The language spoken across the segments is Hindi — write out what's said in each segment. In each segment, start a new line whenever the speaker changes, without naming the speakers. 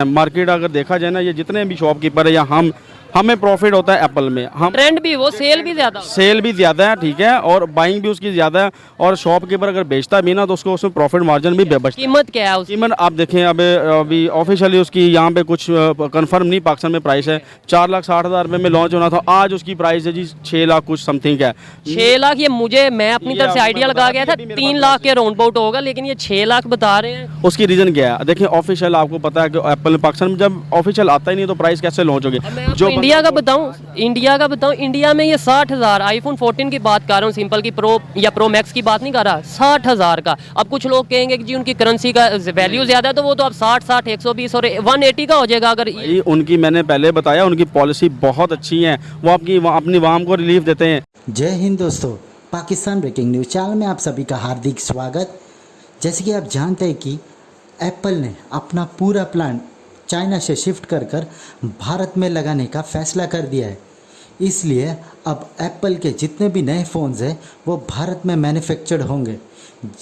मार्केट अगर देखा जाए ना, ये जितने भी शॉपकीपर है या हमें प्रॉफिट होता है एप्पल में। हम
ट्रेंड भी वो सेल भी ज्यादा
सेल भी ज़्यादा है, ठीक है, और बाइंग भी उसकी ज़्यादा है। और शॉपकीपर अगर बेचता भी ना तो उसको उसमें प्रॉफिट मार्जिन भी बचता है।
कीमत क्या है उसकी?
कीमत आप देखें, अभी ऑफिशियली उसकी यहाँ पे कुछ कंफर्म नहीं पाकिस्तान में प्राइस है। 4,60,000 रुपये में लॉन्च होना था, आज उसकी प्राइस है जी 6 लाख कुछ समथिंग है।
6 लाख ये मैं अपनी
ये
तरफ से
आपको
आइडिया
मैं
लगा
बता
गया
दूं,
था
ये भी मेरे
3
पास
लाख के राउंड अबाउट होगा, लेकिन ये 6 लाख बता रहे हैं।
उसकी रीज़न क्या है? देखिए ऑफिशियल आपको पता है कि एप्पल पाकिस्तान में जब ऑफिशियल आता ही नहीं तो प्राइस कैसे लॉन्च होगी?
अब मैं आपको इंडिया का बताऊं, इंडिया में ये 60,000 आईफोन 14 की बात कर रहा हूँ, सिंपल की प्रो या प्रो मैक्स की बात नहीं कर रहा, 60,000 का। अब कुछ लोग कहेंगे कि जी उनकी करेंसी का वैल्यू ज्यादा है, तो वो तो अब 60, 120 और 180 का हो जाएगा। अगर
भाई उनकी मैंने पहले बताया, उनकी पॉलिसी बहुत अच्छी है, वो अपनी वाम को रिलीफ देते हैं।
जय हिंद दोस्तों, पाकिस्तान ब्रेकिंग न्यूज़ चैनल में आप सभी का हार्दिक स्वागत। जैसे कि आप जानते हैं कि एप्पल ने अपना पूरा प्लान चाइना से शिफ्ट कर भारत में लगाने का फैसला कर दिया है। इसलिए अब एप्पल के जितने भी नए फ़ोन्स हैं वो भारत में मैन्युफैक्चर्ड होंगे,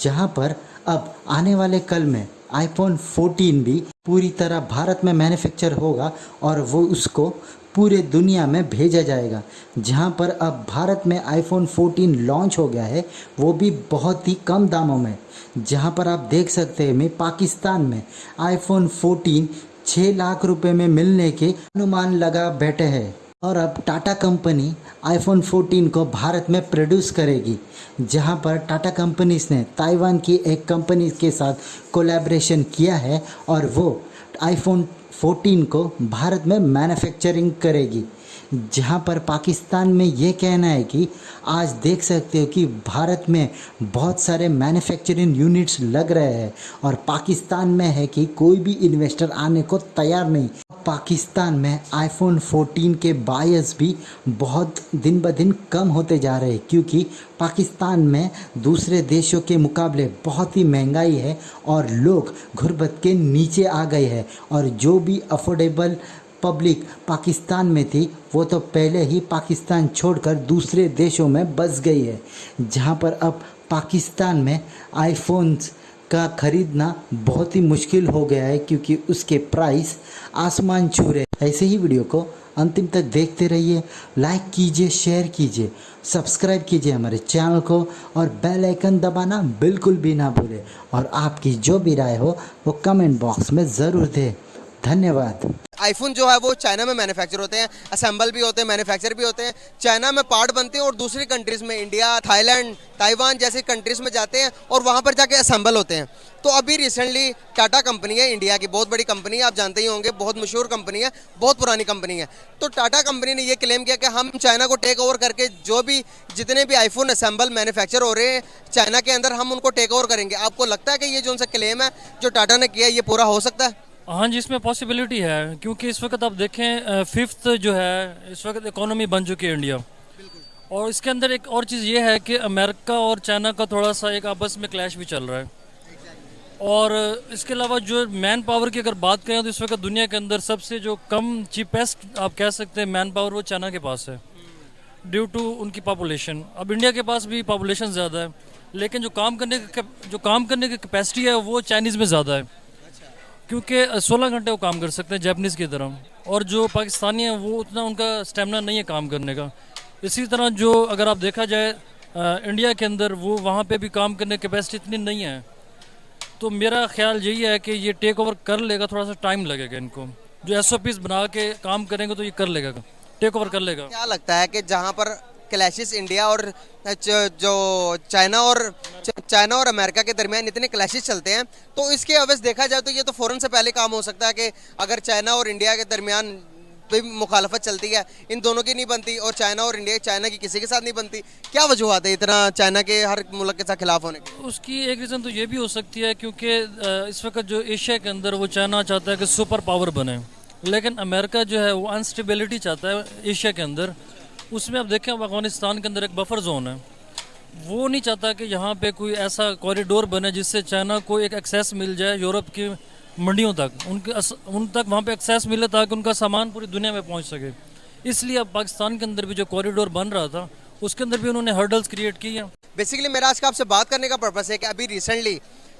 जहां पर अब आने वाले कल में आईफोन 14 भी पूरी तरह भारत में मैन्युफैक्चर होगा और वो उसको पूरे दुनिया में भेजा जाएगा। जहां पर अब भारत में आईफोन 14 लॉन्च हो गया है, वो भी बहुत ही कम दामों में। जहां पर आप देख सकते हैं मैं पाकिस्तान में आईफोन 14 6 लाख रुपए में मिलने के अनुमान लगा बैठे हैं। और अब टाटा कंपनी आईफोन 14 को भारत में प्रोड्यूस करेगी, जहां पर टाटा कंपनीज ने ताइवान की एक कंपनी के साथ कोलैबोरेशन किया है और वो आईफोन 14 को भारत में मैन्युफैक्चरिंग करेगी। जहां पर पाकिस्तान में ये कहना है कि आज देख सकते हो कि भारत में बहुत सारे मैन्युफैक्चरिंग यूनिट्स लग रहे हैं और पाकिस्तान में है कि कोई भी इन्वेस्टर आने को तैयार नहीं। पाकिस्तान में आईफोन 14 के बायर्स भी बहुत दिन ब दिन कम होते जा रहे हैं, क्योंकि पाकिस्तान में दूसरे देशों के मुकाबले बहुत ही महंगाई है और लोग गुर्बत के नीचे आ गए हैं। और जो भी अफोर्डेबल पब्लिक पाकिस्तान में थी वो तो पहले ही पाकिस्तान छोड़कर दूसरे देशों में बस गई है, जहां पर अब पाकिस्तान में आईफोन्स का ख़रीदना बहुत ही मुश्किल हो गया है, क्योंकि उसके प्राइस आसमान छू रहे। ऐसे ही वीडियो को अंतिम तक देखते रहिए, लाइक कीजिए, शेयर कीजिए, सब्सक्राइब कीजिए हमारे चैनल को और बेल आइकन दबाना बिल्कुल भी ना भूलें। और आपकी जो भी राय हो वो कमेंट बॉक्स में ज़रूर दें। धन्यवाद।
आईफोन जो है वो चाइना में मैन्युफैक्चर होते हैं, असेंबल भी होते हैं, मैन्युफैक्चर भी होते हैं। चाइना में पार्ट बनते हैं और दूसरी कंट्रीज़ में इंडिया, थाईलैंड, ताइवान जैसे कंट्रीज़ में जाते हैं और वहाँ पर जाके असेंबल होते हैं। तो अभी रिसेंटली टाटा कंपनी है, इंडिया की बहुत बड़ी कंपनी है, आप जानते ही होंगे, बहुत मशहूर कंपनी है, बहुत पुरानी कंपनी है। तो टाटा कंपनी ने ये क्लेम किया कि हम चाइना को टेक ओवर करके जो भी जितने भी आईफोन असेंबल मैन्युफैक्चर हो रहे हैं चाइना के अंदर, हम उनको टेक ओवर करेंगे। आपको लगता है कि ये जो उनसे क्लेम है जो टाटा ने किया ये पूरा हो सकता है?
हाँ जी, इसमें पॉसिबिलिटी है, क्योंकि इस वक्त आप देखें फिफ्थ जो है इस वक्त इकोनॉमी बन चुकी है इंडिया। और इसके अंदर एक और चीज़ ये है कि अमेरिका और चाइना का थोड़ा सा एक आपस में क्लैश भी चल रहा है। और इसके अलावा जो मैन पावर की अगर बात करें तो इस वक्त दुनिया के अंदर सबसे जो कम चीपेस्ट आप कह सकते हैं मैन पावर वो चाइना के पास है, ड्यू टू उनकी पॉपुलेशन। अब इंडिया के पास भी पॉपुलेशन ज़्यादा है, लेकिन जो काम करने की कैपेसिटी है वो चाइनीज़ में ज़्यादा है, क्योंकि 16 घंटे वो काम कर सकते हैं जैपनीज़ की तरह। और जो पाकिस्तानी हैं वो उतना उनका स्टेमिना नहीं है काम करने का। इसी तरह जो अगर आप देखा जाए इंडिया के अंदर वो वहाँ पे भी काम करने की कैपेसिटी इतनी नहीं है। तो मेरा ख्याल यही है कि ये टेक ओवर कर लेगा, थोड़ा सा टाइम लगेगा इनको। जो SOPs बना के काम करेंगे तो ये कर लेगा, टेक ओवर कर लेगा।
क्या लगता है कि जहाँ पर क्लैशेस इंडिया और जो चाइना और अमेरिका के दरमियान इतने क्लैशेस चलते हैं, तो इसके अवैध देखा जाए तो ये तो फ़ौरन से पहले काम हो सकता है कि अगर चाइना और इंडिया के दरमियान भी मुखालफत चलती है, इन दोनों की नहीं बनती और चाइना और इंडिया चाइना की किसी के साथ नहीं बनती, क्या वजूहत है इतना चाइना के हर मुल्क के साथ खिलाफ होने की?
उसकी एक रीज़न तो ये भी हो सकती है क्योंकि इस वक्त जो एशिया के अंदर वो चाइना चाहता है कि सुपर पावर बने, लेकिन अमेरिका जो है वो अनस्टेबिलिटी चाहता है एशिया के अंदर। उसमें आप देखें अफगानिस्तान के अंदर एक बफर जोन है, वो नहीं चाहता कि यहाँ पे कोई ऐसा कॉरिडोर बने जिससे चाइना को एक एक्सेस मिल जाए यूरोप की मंडियों तक, उन तक वहाँ पे एक्सेस मिले ताकि उनका सामान पूरी दुनिया में पहुँच सके। इसलिए अब पाकिस्तान के अंदर भी जो कॉरिडोर बन रहा था उसके अंदर भी उन्होंने हर्डल्स क्रिएट की हैं।
बेसिकली मेरा आज का आपसे बात करने का पर्पस है कि अभी रिसेंटली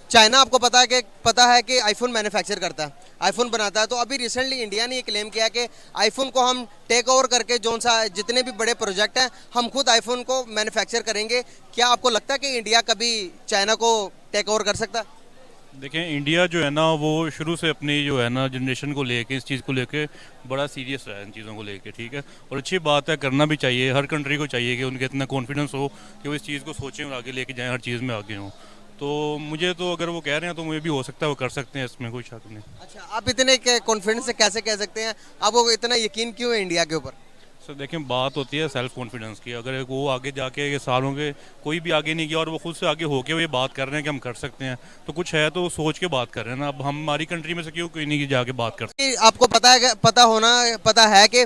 चाइना आपको पता है कि आईफोन मैन्युफैक्चर करता है, आईफोन बनाता है। तो अभी रिसेंटली इंडिया ने ये क्लेम किया कि आईफोन को हम टेक ओवर करके जितने भी बड़े प्रोजेक्ट हैं हम खुद आईफोन को मैन्युफैक्चर करेंगे। क्या आपको लगता है कि इंडिया कभी चाइना को टेक ओवर कर सकता है?
देखें, इंडिया जो है ना वो शुरू से अपनी जो है ना जनरेशन को लेके, इस चीज़ को लेके बड़ा सीरियस है इन चीज़ों को लेके, ठीक है। और अच्छी बात है, करना भी चाहिए, हर कंट्री को चाहिए कि उनके इतना कॉन्फिडेंस हो कि वो इस चीज़ को सोचें और आगे लेके जाएं, हर चीज़ में आगे हों। तो मुझे तो अगर वो कह रहे हैं तो मुझे भी हो सकता है वो कर सकते हैं, इसमें कोई शक नहीं।
अच्छा, आप इतने कॉन्फिडेंस से कैसे कह सकते हैं? आपको इतना यकीन क्यों है इंडिया के ऊपर?
सर देखें, बात होती है सेल्फ कॉन्फिडेंस की। अगर वो आगे जाके ये सालों के कोई भी आगे नहीं गया और वो खुद से आगे होके वो ये बात कर रहे हैं कि हम कर सकते हैं, तो कुछ है तो सोच के बात कर रहे हैं ना। अब हमारी कंट्री में से क्यों कोई नहीं जाके बात कर सकते?
आपको पता है कि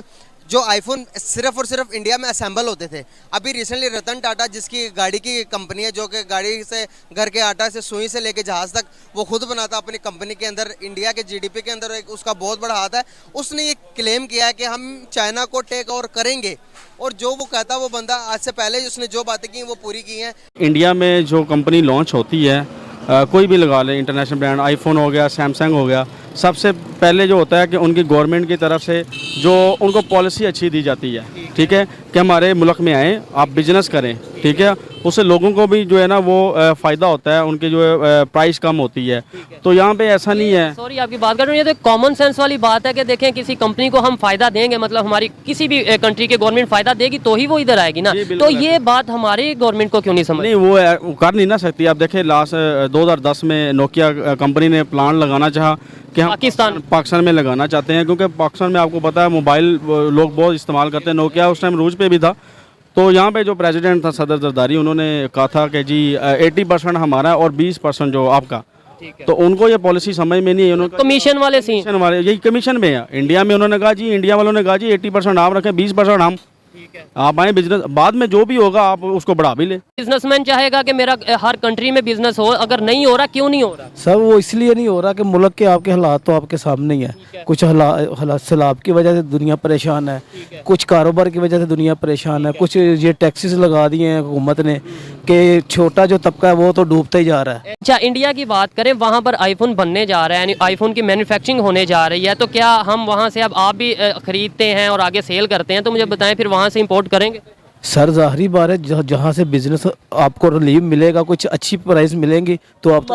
जो आईफोन सिर्फ और सिर्फ इंडिया में असेंबल होते थे। अभी रिसेंटली रतन टाटा, जिसकी गाड़ी की कंपनी है, जो कि गाड़ी से घर के आटा से सुई से लेके जहाज़ तक वो खुद बनाता अपनी कंपनी के अंदर, इंडिया के जीडीपी के अंदर उसका बहुत बड़ा हाथ है। उसने ये क्लेम किया है कि हम चाइना को टेक ओवर करेंगे, और जो वो कहता वो बंदा आज से पहले उसने जो बातें की वो पूरी की हैं।
इंडिया में जो कंपनी लॉन्च होती है, कोई भी लगा लें, इंटरनेशनल ब्रांड, आईफोन हो गया, सैमसंग हो गया, सबसे पहले जो होता है कि उनकी गवर्नमेंट की तरफ से जो उनको पॉलिसी अच्छी दी जाती है, ठीक है, कि हमारे मुल्क में आएँ, आप बिजनेस करें, ठीक है। उससे लोगों को भी जो है ना वो फ़ायदा होता है, उनकी जो है प्राइस कम होती है। तो यहाँ पे ऐसा नहीं है।
सॉरी आपकी बात कर रहा हूँ, ये तो कॉमन सेंस वाली बात है कि देखें किसी कंपनी को हम फ़ायदा देंगे, मतलब हमारी किसी भी कंट्री के गवर्नमेंट फ़ायदा देगी तो ही वो इधर आएगी ना। तो ये बात हमारी गवर्नमेंट को क्यों नहीं समझ?
नहीं, वो कर नहीं ना सकती। आप देखें, लास्ट 2010 में नोकिया कंपनी ने प्लांट लगाना चाहा कि हम पाकिस्तान में लगाना चाहते हैं, क्योंकि पाकिस्तान में आपको पता है मोबाइल लोग बहुत इस्तेमाल करते हैं। नोकिया उस टाइम रूज पे भी था। तो यहाँ पे जो प्रेसिडेंट था सदर जरदारी, उन्होंने कहा था कि जी 80% हमारा और 20% जो आपका। तो उनको ये पॉलिसी समझ में नहीं है। उन्होंने
कमीशन वाले
यही कमीशन में है। इंडिया में उन्होंने कहा जी, इंडिया वालों ने कहा जी 80% आप रखें, 20% हम, आप आए बिजनेस, बाद में जो भी होगा आप उसको बढ़ा भी ले।
बिजनेसमैन चाहेगा कि मेरा हर कंट्री में बिजनेस हो, अगर नहीं हो रहा क्यों नहीं हो रहा?
सर वो इसलिए नहीं हो रहा कि मुल्क के आपके हालात तो आपके सामने ही है। कुछ हालात सैलाब की वजह से दुनिया परेशान है, कुछ कारोबार की वजह से दुनिया परेशान है, कुछ ये टैक्सेस लगा दिए हैं हुकूमत ने कि छोटा जो तबका है वो तो डूबता ही जा रहा है।
अच्छा, इंडिया की बात करें, वहाँ पर आईफोन बनने जा रहा है, यानी आईफोन की मैन्युफैक्चरिंग होने जा रही है, तो क्या हम वहाँ से, अब आप भी खरीदते हैं और आगे सेल करते हैं, तो मुझे बताएं फिर वहाँ से इंपोर्ट करेंगे?
सर ज़ाहिरी बात है, जहाँ से बिजनेस आपको रिलीफ मिलेगा, कुछ अच्छी प्राइस मिलेंगी तो आप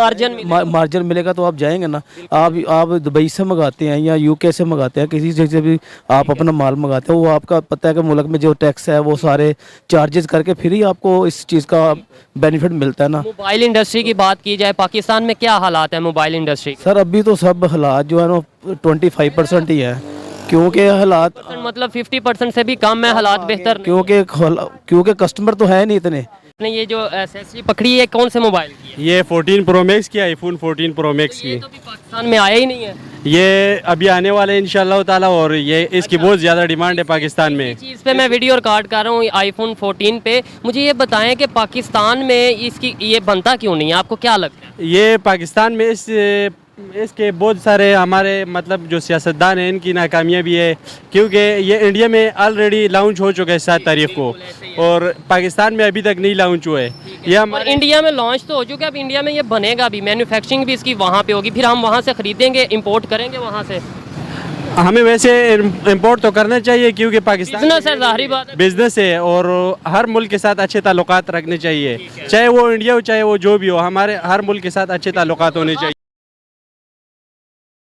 मार्जिन मिलेगा तो आप जाएंगे ना। आप दुबई से मंगाते हैं या यूके से मंगाते हैं, किसी जगह से भी आप अपना माल मंगाते हैं, वो आपका पता है कि मुल्क में जो टैक्स है वो सारे चार्जेस करके फिर ही आपको इस चीज़ का बेनिफिट मिलता है ना।
मोबाइल इंडस्ट्री की बात की जाए, पाकिस्तान में क्या हालात है मोबाइल इंडस्ट्री?
सर अभी तो सब हालात जो है ना 25% ही है, क्योंकि हालात
मतलब 50% से भी कम है हालात बेहतर नहीं।
क्योंकि कस्टमर तो है नहीं इतने।
आपने ये जो एक्सेसरी पकड़ी है कौन से मोबाइल की है?
ये 14 प्रो मैक्स की, आईफोन 14 प्रो मैक्स की।
ये तो भी पाकिस्तान में आया ही नहीं है।
ये अभी आने वाले इंशाल्लाह ताला, और ये इसकी बहुत ज़्यादा डिमांड है पाकिस्तान में।
इस चीज़ पे मैं वीडियो रिकॉर्ड कर रहा हूँ आईफोन 14 पे। मुझे ये बताएं कि पाकिस्तान में इसकी ये बनता क्यों नहीं है, आपको क्या लगता है?
ये पाकिस्तान में इसके बहुत सारे हमारे मतलब जो सियासतदान हैं इनकी नाकामियाँ भी है, क्योंकि ये इंडिया में ऑलरेडी लॉन्च हो चुका है 7 तारीख को, और पाकिस्तान में अभी तक नहीं लॉन्च हुआ है। ये
और इंडिया में लॉन्च तो हो चुका है, अब इंडिया में ये बनेगा भी, मैन्युफैक्चरिंग भी इसकी वहाँ पे होगी, फिर हम वहाँ से ख़रीदेंगे, इंपोर्ट करेंगे वहाँ से।
हमें वैसे इंपोर्ट तो करना चाहिए, क्योंकि पाकिस्तान
बिजनेस है, ज़ाहिरी बात है,
बिजनेस है, और हर मुल्क के साथ अच्छे ताल्लुकात रखने चाहिए, चाहे वो इंडिया हो चाहे वो जो भी हो, हमारे हर मुल्क के साथ अच्छे ताल्लुकात होने चाहिए।